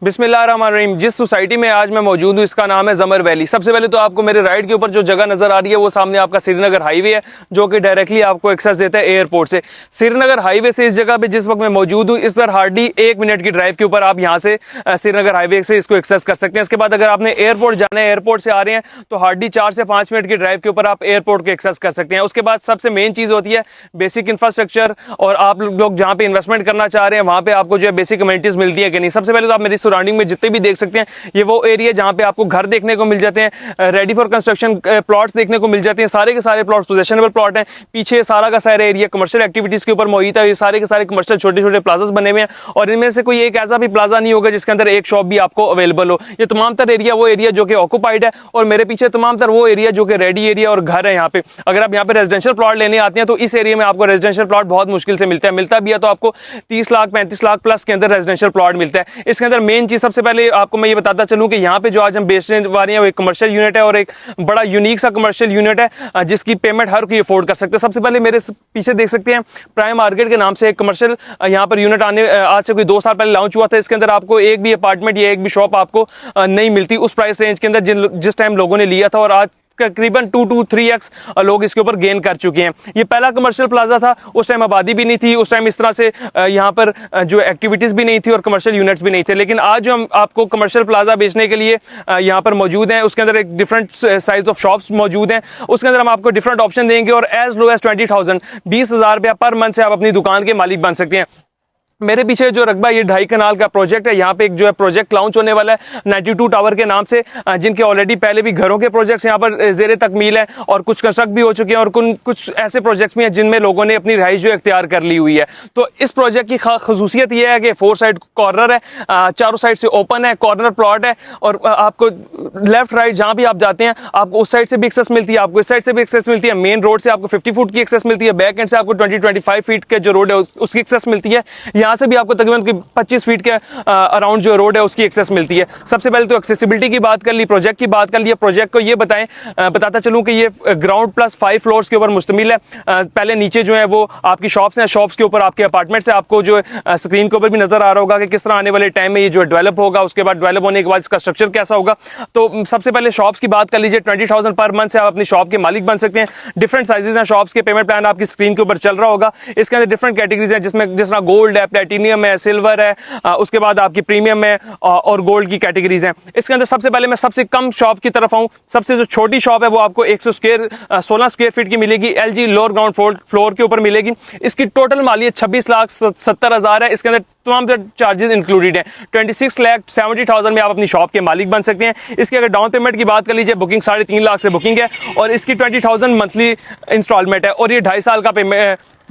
बिस्मिल्लाहिर्रहमानिर्रहीम। जिस सोसाइटी में आज मैं मौजूद हूँ इसका नाम है जमर वैली। सबसे पहले तो आपको मेरे राइट के ऊपर जो जगह नजर आ रही है वो सामने आपका श्रीनगर हाईवे है, जो कि डायरेक्टली आपको एक्सेस देता है एयरपोर्ट से। श्रीनगर हाईवे से इस जगह पे जिस वक्त मैं मौजूद हूँ इस पर हार्डली 1 मिनट की ड्राइव के ऊपर आप यहाँ से श्रीनगर हाईवे से इसको एक्सेस कर सकते हैं। इसके बाद अगर आपने एयरपोर्ट जाना है, एयरपोर्ट से आ रहे हैं तो हार्डली 4 से 5 मिनट की ड्राइव के ऊपर आप एयरपोर्ट को एक्सेस कर सकते हैं। उसके बाद सबसे मेन चीज होती है बेसिक इंफ्रास्ट्रक्चर, और आप लोग जहाँ पे इन्वेस्टमेंट करना चाह रहे हैं वहाँ पे आपको जो है बेसिक कम्युनिटीज मिलती है कि नहीं। सबसे पहले तो आप मेरी सराउंडिंग में जितने भी देख सकते हैं ये वो एरिया जहां पे आपको घर देखने को मिल जाते हैं, रेडी फॉर कंस्ट्रक्शन प्लॉट्स देखने को मिल जाते हैं। सारे के सारे प्लॉट पोजेशनेबल प्लॉट हैं। पीछे सारा का सारा एरिया कमर्शियल एक्टिविटीज के ऊपर मोहित है। ये सारे के सारे कमर्शियल छोटे छोटे प्लाजास बने हुए हैं, और इनमें से कोई एक ऐसा भी प्लाजा नहीं होगा जिसके अंदर एक शॉप भी आपको अवेलेबल हो। ये तमाम तर एरिया वो एरिया जो कि ऑक्यूपाइड है, और मेरे पीछे तमाम तर वो एरिया जो कि रेडी एरिया और घर है। यहाँ पे अगर आप यहाँ पे रेजिडेंशियल प्लॉट लेने आते हैं तो इस एरिया में आपको रेजिडेंशियल प्लॉट बहुत मुश्किल से मिलता भी है तो आपको 30 लाख 35 लाख प्लस के अंदर रेजिडेंशियल प्लॉट मिलता है। इसके अंदर मेन चीज सबसे पहले आपको मैं ये बताता चलूं कि यहाँ पे जो आज हम बेचने वाले हैं वो एक कमर्शियल यूनिट है, और एक बड़ा यूनिक सा कमर्शियल यूनिट है जिसकी पेमेंट हर कोई अफोर्ड कर सकते हैं। सबसे पहले मेरे पीछे देख सकते हैं प्राइम मार्केट के नाम से एक कमर्शियल यहाँ पर यूनिट आज से कोई 2 साल पहले लॉन्च हुआ था। इसके अंदर आपको एक भी अपार्टमेंट या एक भी शॉप आपको नहीं मिलती उस प्राइस रेंज के अंदर जिस टाइम लोगों ने लिया था, और आज तकरीबन 2 to 3x लोग इसके ऊपर गेन कर चुके हैं। ये पहला कमर्शियल प्लाजा था, उस टाइम आबादी भी नहीं थी, उस टाइम इस तरह से यहाँ पर जो एक्टिविटीज भी नहीं थी और कमर्शियल यूनिट्स भी नहीं थे। लेकिन आज जो हम आपको कमर्शियल प्लाजा बेचने के लिए यहाँ पर मौजूद हैं उसके अंदर एक डिफरेंट साइज ऑफ शॉप्स मौजूद हैं। उसके अंदर हम आपको डिफरेंट ऑप्शन देंगे, और एज लो एज 20,000 20,000 रुपया पर मंथ से आप अपनी दुकान के मालिक बन सकते हैं। मेरे पीछे जो रकबा ये 2.5 कनाल का प्रोजेक्ट है, यहाँ पे एक जो है प्रोजेक्ट लॉन्च होने वाला है 92 टावर के नाम से, जिनके ऑलरेडी पहले भी घरों के प्रोजेक्ट्स यहाँ पर जेर तकमील है और कुछ कंस्ट्रक्ट भी हो चुके हैं, और कुछ ऐसे प्रोजेक्ट्स भी हैं जिनमें लोगों ने अपनी रहाइश जो इख्तियार कर ली हुई है। तो इस प्रोजेक्ट की खसूसियत ये है कि 4 साइड कॉर्नर है, चारों साइड से ओपन है, कॉर्नर प्लॉट है, और आपको लेफ्ट राइट जहाँ भी आप जाते हैं आपको उस साइड से भी एक्सेस मिलती है, आपको इस साइड से भी एक्सेस मिलती है। मेन रोड से आपको 50 फुट की एक्सेस मिलती है, बैक एंड से आपको 20-25 फीट के जो रोड है उसकी एक्सेस मिलती है। यहाँ से भी आपको तकरीबन 25 फीट के अराउंड जो रोड है उसकी एक्सेस मिलती है। सबसे पहले तो एक्सेसिबिलिटी की बात कर ली, प्रोजेक्ट की बात कर ली। प्रोजेक्ट को ये बताता चलूं कि ये ग्राउंड प्लस 5 फ्लोर्स के ऊपर मुश्तमिल है। पहले नीचे जो है वो आपकी शॉप्स हैं, शॉप्स के ऊपर आपके अपार्टमेंट्स है। आपको जो स्क्रीन के ऊपर भी नजर आ रहा होगा कि किस तरह आने वाले टाइम में ये जो डेवलप होगा, उसके बाद डेवलप होने के बाद इसका स्ट्रक्चर कैसा होगा। तो सबसे पहले शॉप्स की बात कर लीजिए। 20,000 पर मंथ से आप अपनी शॉप के मालिक बन सकते हैं। डिफरेंट साइजेस हैं शॉप्स के, पेमेंट प्लान आपकी स्क्रीन के ऊपर चल रहा होगा। इसके अंदर डिफरेंट कैटेगरीज हैं जिसमें जिस तरह गोल्ड है, प्लेटिनियम है, सिल्वर है, उसके बाद आपकी प्रीमियम है और गोल्ड की कैटेगरीज हैं। इसके अंदर सबसे पहले मैं सबसे कम शॉप की तरफ आऊं। सबसे जो छोटी शॉप है वो आपको 16 स्क्वायर फीट की मिलेगी, LG लोअर ग्राउंड फ्लोर के ऊपर मिलेगी। इसकी टोटल मालियत 26,70,000 है। इसके अंदर तमाम चार्जेस इंक्लूडेड हैं। 26,70,000 में आप अपनी शॉप के मालिक बन सकते हैं। इसकी अगर डाउन पेमेंट की बात कर लीजिए, बुकिंग 3.5 लाख से बुकिंग है, और इसकी 20,000 मंथली इंस्टॉलमेंट है, और ये 2.5 साल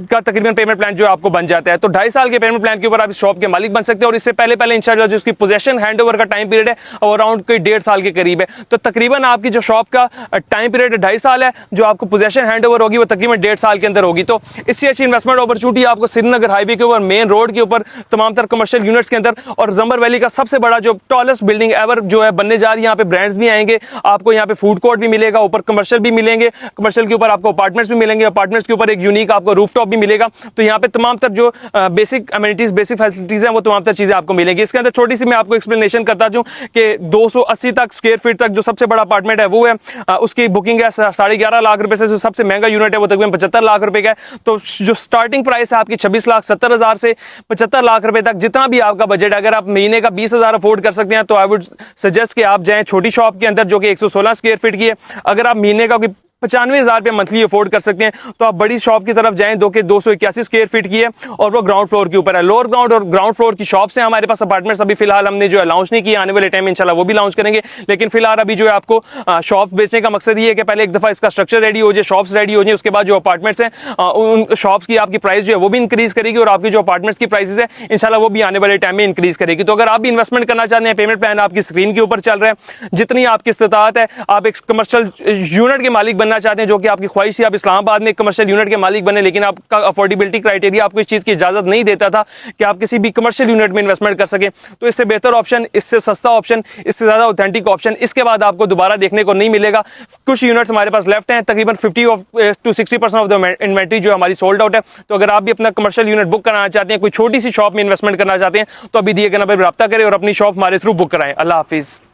का तकरीबन पेमेंट प्लान जो आपको बन जाता है। तो 2.5 साल के पेमेंट प्लान के ऊपर आप इस शॉप के मालिक बन सकते हैं, और इससे पहले इंशाल्लाह जो इसकी पोजेशन हैंडओवर का टाइम पीरियड है वो अराउंड कोई 1.5 साल के करीब है। तो तकरीबन आपकी जो शॉप का टाइम पीरियड 2.5 साल है, जो आपको पोजेशन हैंडओवर होगी वो तकरीबन 1.5 साल के अंदर होगी। तो इससे अच्छी इन्वेस्टमेंट अपॉर्चुनिटी आपको श्रीनगर हाईवे के ऊपर, मेन रोड के ऊपर, तमाम तर कमर्शियल यूनिट्स के अंदर, और जमर वैली का सबसे बड़ा जो टॉलेस्ट बिल्डिंग एवर जो है बनने जा रही है। यहाँ पे ब्रांड्स भी आएंगे, आपको यहाँ पे फूड कोर्ट भी मिलेगा, ऊपर कमर्शियल भी मिलेंगे, कमर्शियल के ऊपर आपको अपार्टमेंट्स भी मिलेंगे, अपार्टमेंट्स के ऊपर एक यूनिक आपको रूफटॉप भी मिलेगा। तो यहाँ पे तमाम तर जो बेसिक अमेनिटीज, बेसिक फैसिलिटीज हैं वो तमाम तर चीजें आपको मिलेंगी। इसके अंदर छोटी सी मैं आपको एक्सप्लेनेशन करता हूं कि 280 तक स्क्वायर फीट तक जो सबसे बड़ा अपार्टमेंट है वो है, उसकी बुकिंग है 11.5 लाख रुपए से। जो सबसे महंगा यूनिट है वो तकरीबन 75 लाख रुपए का है। तो जो स्टार्टिंग प्राइस है आपकी 26,70,000 से 75 लाख रुपए तक, जितना भी आपका बजट, अगर आप महीने का 20,000 अफोर्ड कर सकते हैं तो आई वुड सजेस्ट कि आप जाएं छोटी शॉप के अंदर जो कि 116 स्क्वायर फीट की है। अगर आप महीने का 95,000 रुपये मंथली अफोर्ड कर सकते हैं तो आप बड़ी शॉप की तरफ जाएं, 281 स्क्वायर फीट की है, और वो ग्राउंड फ्लोर के ऊपर है। लोअर ग्राउंड और ग्राउंड फ्लोर की शॉप्स हैं हमारे पास। अपार्टमेंट्स अभी फिलहाल हमने जो है लॉन्च नहीं किया, आने वाले टाइम में इंशाल्लाह वो भी लॉन्च करेंगे। लेकिन फिलहाल अभी जो है आपको शॉप्स बेचने का मकसद ये है कि पहले एक दफा इसका स्ट्रक्चर रेडी हो जाए, शॉप्स रेडी हो जाए, उसके बाद जो अपार्टमेंट्स हैं उन शॉप्स की आपकी प्राइस जो है वो भी इंक्रीज करेगी, और आपकी जो अपार्टमेंट्स की प्राइसेस है इंशाल्लाह वो भी आने वाले टाइम में इंक्रीज करेगी। तो अगर आप भी इन्वेस्टमेंट करना चाहते हैं, पेमेंट प्लान आपकी स्क्रीन के ऊपर चल रहा है, जितनी आपकी इस्तिताअत है आप एक कमर्शियल यूनिट के मालिक बनना बनना चाहते हैं, जो कि आपकी ख्वाहिश थी, आप इस्लामाबाद में एक कमर्शियल यूनिट के मालिक बने, लेकिन आपका अफोर्डेबिलिटी क्राइटेरिया आपको इस चीज़ की इजाजत नहीं देता था कि आप किसी भी कमर्शियल यूनिट में इन्वेस्टमेंट कर सकें, तो इससे बेहतर ऑप्शन, इससे सस्ता ऑप्शन, इससे ज़्यादा ऑथेंटिक ऑप्शन इसके बाद आपको दोबारा देखने को नहीं मिलेगा। कुछ यूनिट्स हमारे पास लेफ्ट हैं, तकरीबन 50 to 60% ऑफ द इन्वेंट्री जो हमारी सोल्ड आउट है। तो अगर आप भी अपना कमर्शियल यूनिट बुक कराना चाहते हैं, कोई छोटी सी शॉप में इन्वेस्टमेंट करना चाहते हैं, तो अभी दिए गए नंबर पर रब्ता करें और अपनी शॉप हमारे थ्रू बुक कराएं। अल्लाह हाफिज़।